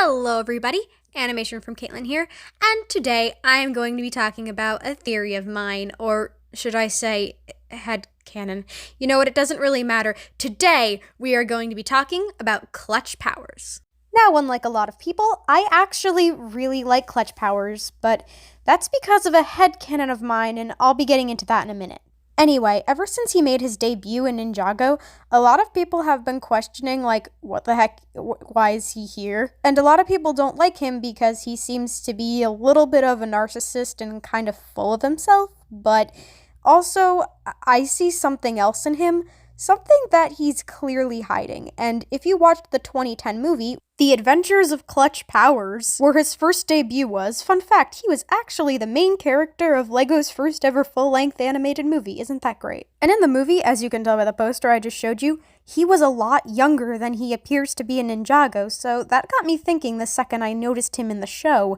Hello everybody, Animation from Caitlin here, and today I am going to be talking about a theory of mine, or should I say headcanon. You know what, it doesn't really matter. Today we are going to be talking about clutch powers. Now, unlike a lot of people, I actually really like clutch powers, but that's because of a headcanon of mine, and I'll be getting into that in a minute. Anyway, ever since he made his debut in Ninjago, a lot of people have been questioning, what the heck, why is he here? And a lot of people don't like him because he seems to be a little bit of a narcissist and kind of full of himself, but also, I see something else in him, something that he's clearly hiding. And if you watched the 2010 movie, The Adventures of Clutch Powers, where his first debut was, fun fact, he was actually the main character of LEGO's first ever full-length animated movie. Isn't that great? And in the movie, as you can tell by the poster I just showed you, he was a lot younger than he appears to be in Ninjago, so that got me thinking the second I noticed him in the show.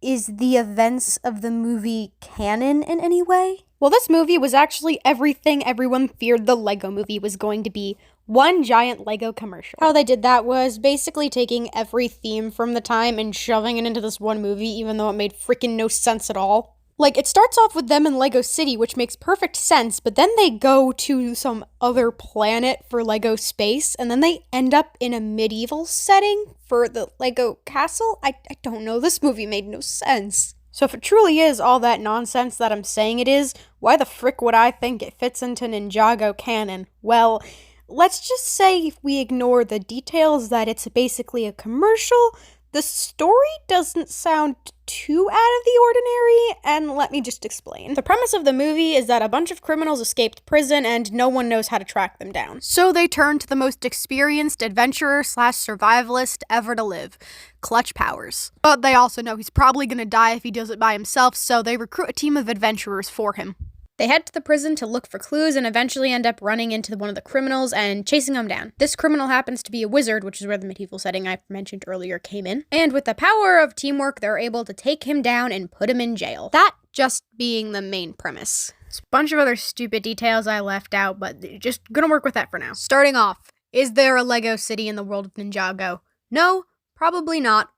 Is the events of the movie canon in any way? Well, this movie was actually everything everyone feared the LEGO movie was going to be. One giant LEGO commercial. How they did that was basically taking every theme from the time and shoving it into this one movie, even though it made freaking no sense at all. It starts off with them in LEGO City, which makes perfect sense, but then they go to some other planet for LEGO Space, and then they end up in a medieval setting for the LEGO Castle? I don't know, this movie made no sense. So if it truly is all that nonsense that I'm saying it is, why the frick would I think it fits into Ninjago canon? Well, let's just say if we ignore the details that it's basically a commercial, the story doesn't sound too out of the ordinary, and let me just explain. The premise of the movie is that a bunch of criminals escaped prison and no one knows how to track them down. So they turn to the most experienced adventurer/survivalist ever to live, Clutch Powers. But they also know he's probably gonna die if he does it by himself, so they recruit a team of adventurers for him. They head to the prison to look for clues and eventually end up running into one of the criminals and chasing him down. This criminal happens to be a wizard, which is where the medieval setting I mentioned earlier came in. And with the power of teamwork, they're able to take him down and put him in jail. That just being the main premise. There's a bunch of other stupid details I left out, but just gonna work with that for now. Starting off, is there a LEGO city in the world of Ninjago? No, probably not.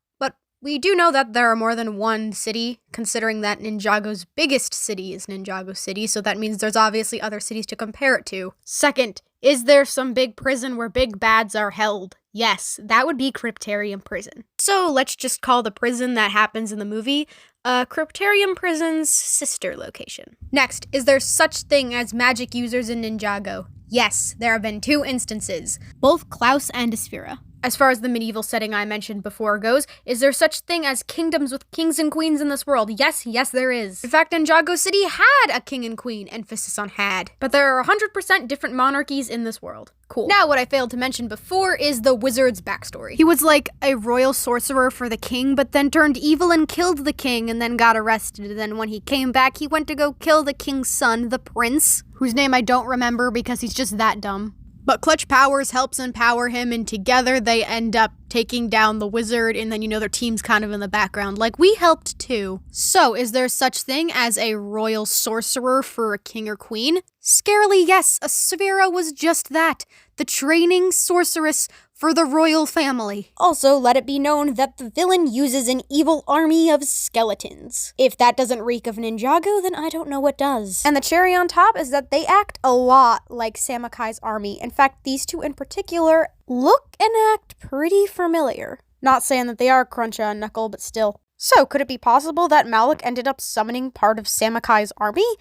We do know that there are more than one city, considering that Ninjago's biggest city is Ninjago City, so that means there's obviously other cities to compare it to. Second, is there some big prison where big bads are held? Yes, that would be Cryptarium Prison. So let's just call the prison that happens in the movie Cryptarium Prison's sister location. Next, is there such thing as magic users in Ninjago? Yes, there have been 2 instances, both Klaus and Asphira. As far as the medieval setting I mentioned before goes, is there such thing as kingdoms with kings and queens in this world? Yes, there is. In fact, Ninjago City had a king and queen, emphasis on had. But there are 100% different monarchies in this world. Cool. Now, what I failed to mention before is the wizard's backstory. He was like a royal sorcerer for the king, but then turned evil and killed the king and then got arrested. And then when he came back, he went to go kill the king's son, the prince, whose name I don't remember because he's just that dumb. But Clutch Powers helps empower him, and together they end up taking down the wizard, and then, their team's kind of in the background, we helped too. So, is there such thing as a royal sorcerer for a king or queen? Scarily, yes, Asphira was just that, the training sorceress for the royal family. Also, let it be known that the villain uses an evil army of skeletons. If that doesn't reek of Ninjago, then I don't know what does. And the cherry on top is that they act a lot like Samakai's army. In fact, these 2 in particular look and act pretty familiar. Not saying that they are Cruncha and Knuckle, but still. So, could it be possible that Malik ended up summoning part of Samakai's army?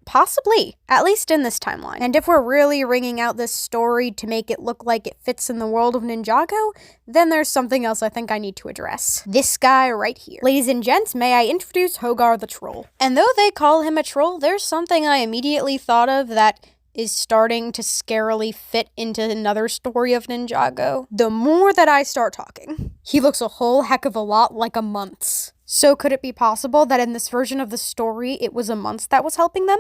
Possibly, at least in this timeline. And if we're really wringing out this story to make it look like it fits in the world of Ninjago, then there's something else I think I need to address. This guy right here. Ladies and gents, may I introduce Hogar the Troll. And though they call him a troll, there's something I immediately thought of that is starting to scarily fit into another story of Ninjago. The more that I start talking, he looks a whole heck of a lot like a Muntz. So could it be possible that in this version of the story, it was a Muntz that was helping them?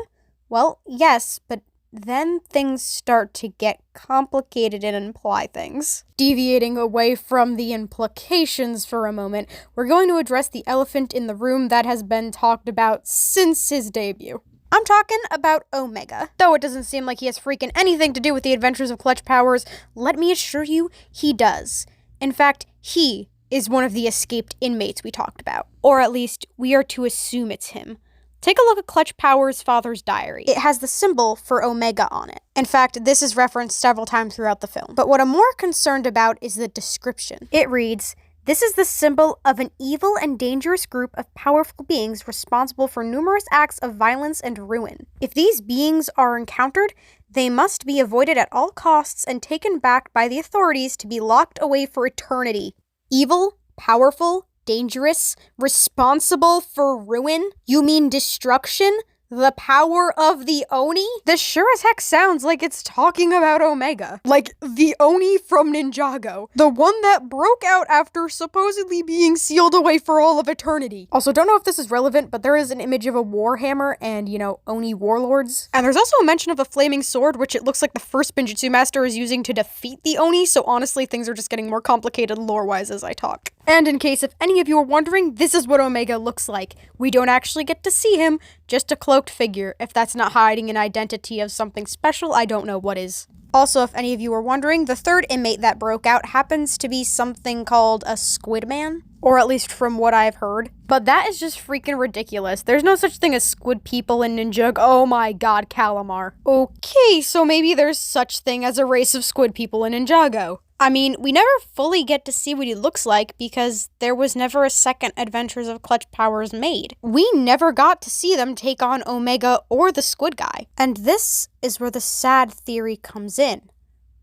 Well, yes, but then things start to get complicated and imply things. Deviating away from the implications for a moment, we're going to address the elephant in the room that has been talked about since his debut. I'm talking about Omega. Though it doesn't seem like he has freaking anything to do with the adventures of Clutch Powers, let me assure you, he does. In fact, he is one of the escaped inmates we talked about. Or at least, we are to assume it's him. Take a look at Clutch Power's father's diary. It has the symbol for Omega on it. In fact, this is referenced several times throughout the film. But what I'm more concerned about is the description. It reads, "This is the symbol of an evil and dangerous group of powerful beings responsible for numerous acts of violence and ruin. If these beings are encountered, they must be avoided at all costs and taken back by the authorities to be locked away for eternity." Evil, powerful, dangerous, responsible for ruin? You mean destruction? The power of the Oni? This sure as heck sounds like it's talking about Omega. Like the Oni from Ninjago. The one that broke out after supposedly being sealed away for all of eternity. Also, don't know if this is relevant, but there is an image of a warhammer and, Oni warlords. And there's also a mention of a flaming sword, which it looks like the first Binjutsu master is using to defeat the Oni, so honestly, things are just getting more complicated lore-wise as I talk. And in case if any of you are wondering, this is what Omega looks like. We don't actually get to see him, just a cloaked figure. If that's not hiding an identity of something special, I don't know what is. Also, if any of you are wondering, the third inmate that broke out happens to be something called a Squid Man. Or at least from what I've heard. But that is just freaking ridiculous. There's no such thing as squid people in Ninjago. Oh my god, Calamar. Okay, so maybe there's such thing as a race of squid people in Ninjago. I mean, we never fully get to see what he looks like because there was never a second Adventures of Clutch Powers made. We never got to see them take on Omega or the Squid Guy. And this is where the sad theory comes in.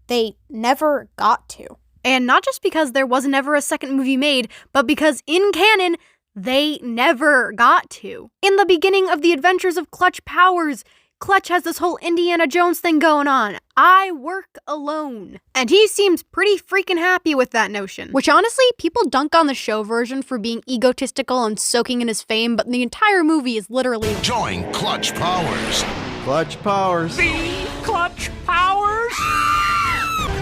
They never got to. And not just because there was never a second movie made, but because in canon, they never got to. In the beginning of the Adventures of Clutch Powers, Clutch has this whole Indiana Jones thing going on. I work alone. And he seems pretty freaking happy with that notion. Which honestly, people dunk on the show version for being egotistical and soaking in his fame, but the entire movie is literally... Join Clutch Powers. Clutch Powers. The Clutch Powers.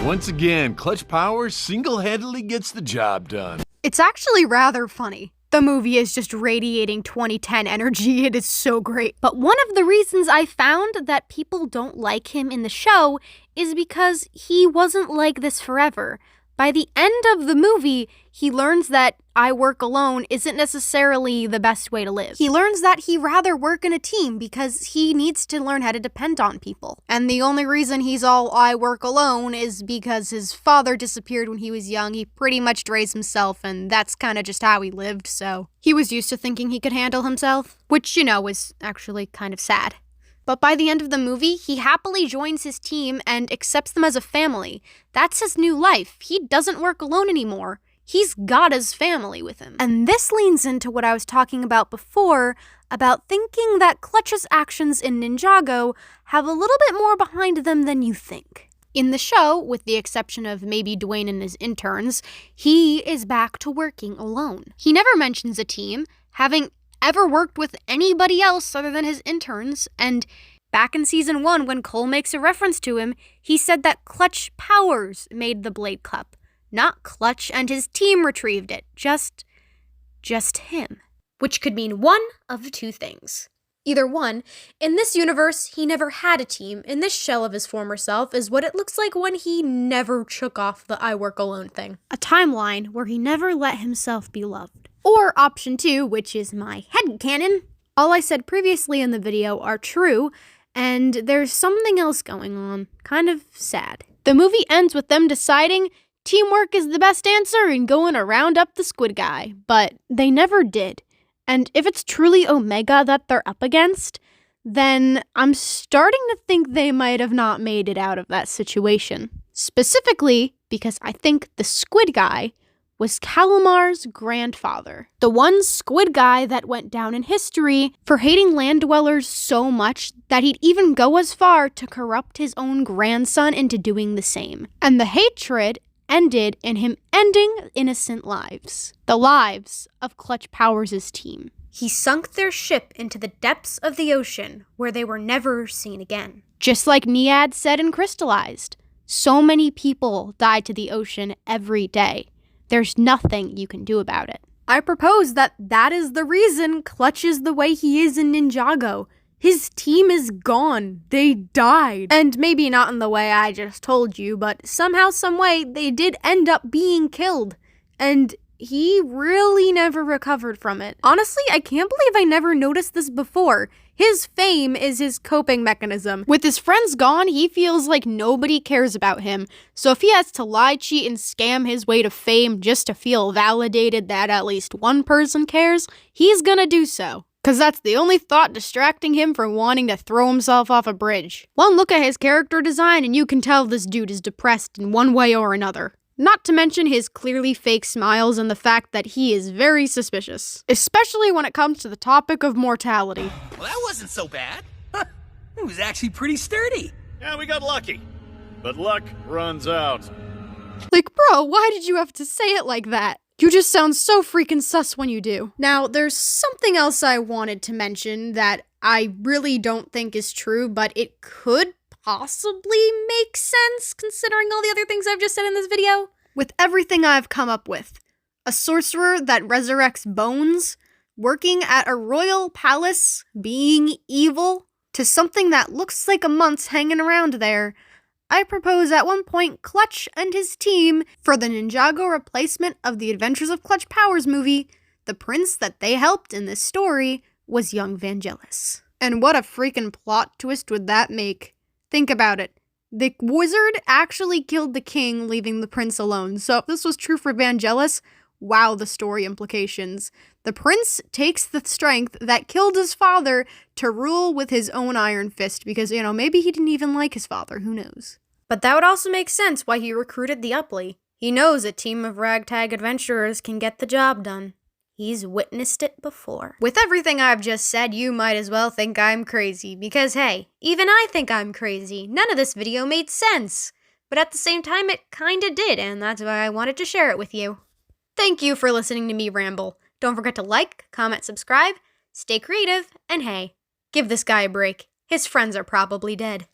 Once again, Clutch Powers single-handedly gets the job done. It's actually rather funny. The movie is just radiating 2010 energy. It is so great. But one of the reasons I found that people don't like him in the show is because he wasn't like this forever. By the end of the movie, he learns that I work alone isn't necessarily the best way to live. He learns that he'd rather work in a team because he needs to learn how to depend on people. And the only reason he's all I work alone is because his father disappeared when he was young. He pretty much raised himself, and that's kind of just how he lived, so he was used to thinking he could handle himself, which, was actually kind of sad. But by the end of the movie, he happily joins his team and accepts them as a family. That's his new life. He doesn't work alone anymore. He's got his family with him. And this leans into what I was talking about before, about thinking that Clutch's actions in Ninjago have a little bit more behind them than you think. In the show, with the exception of maybe Dwayne and his interns, he is back to working alone. He never mentions a team, having ever worked with anybody else other than his interns, and back in season 1, when Cole makes a reference to him, he said that Clutch Powers made the Blade Cup, not Clutch and his team retrieved it, just him. Which could mean one of two things. Either one, in this universe, he never had a team, and this shell of his former self is what it looks like when he never shook off the I work alone thing. A timeline where he never let himself be loved. Or option 2, which is my headcanon. All I said previously in the video are true, and there's something else going on. Kind of sad. The movie ends with them deciding teamwork is the best answer and going to round up the Squid Guy, but they never did. And if it's truly Omega that they're up against, then I'm starting to think they might have not made it out of that situation. Specifically because I think the Squid Guy was Calamar's grandfather. The one Squid Guy that went down in history for hating land dwellers so much that he'd even go as far to corrupt his own grandson into doing the same. And the hatred ended in him ending innocent lives. The lives of Clutch Powers' team. He sunk their ship into the depths of the ocean where they were never seen again. Just like Niad said and crystallized, so many people die to the ocean every day. There's nothing you can do about it. I propose that is the reason Clutch is the way he is in Ninjago. His team is gone. They died. And maybe not in the way I just told you, but somehow, some way, they did end up being killed. And he really never recovered from it. Honestly, I can't believe I never noticed this before. His fame is his coping mechanism. With his friends gone, he feels like nobody cares about him. So if he has to lie, cheat, and scam his way to fame just to feel validated that at least one person cares, he's gonna do so. Cause that's the only thought distracting him from wanting to throw himself off a bridge. One look at his character design and you can tell this dude is depressed in one way or another. Not to mention his clearly fake smiles and the fact that he is very suspicious. Especially when it comes to the topic of mortality. Well, that wasn't so bad. It was actually pretty sturdy. Yeah, we got lucky. But luck runs out. Like, bro, why did you have to say it like that? You just sound so freaking sus when you do. Now, there's something else I wanted to mention that I really don't think is true, but it could possibly make sense considering all the other things I've just said in this video. With everything I've come up with, a sorcerer that resurrects bones, working at a royal palace, being evil, to something that looks like a monk's hanging around there, I propose at one point Clutch and his team, for the Ninjago replacement of the Adventures of Clutch Powers movie, the prince that they helped in this story was young Vangelis. And what a freaking plot twist would that make? Think about it. The wizard actually killed the king, leaving the prince alone. So if this was true for Vangelis, wow, the story implications. The prince takes the strength that killed his father to rule with his own iron fist because, maybe he didn't even like his father, who knows? But that would also make sense why he recruited the Upley. He knows a team of ragtag adventurers can get the job done. He's witnessed it before. With everything I've just said, you might as well think I'm crazy, because hey, even I think I'm crazy. None of this video made sense. But at the same time, it kinda did, and that's why I wanted to share it with you. Thank you for listening to me ramble. Don't forget to like, comment, subscribe, stay creative, and hey, give this guy a break. His friends are probably dead.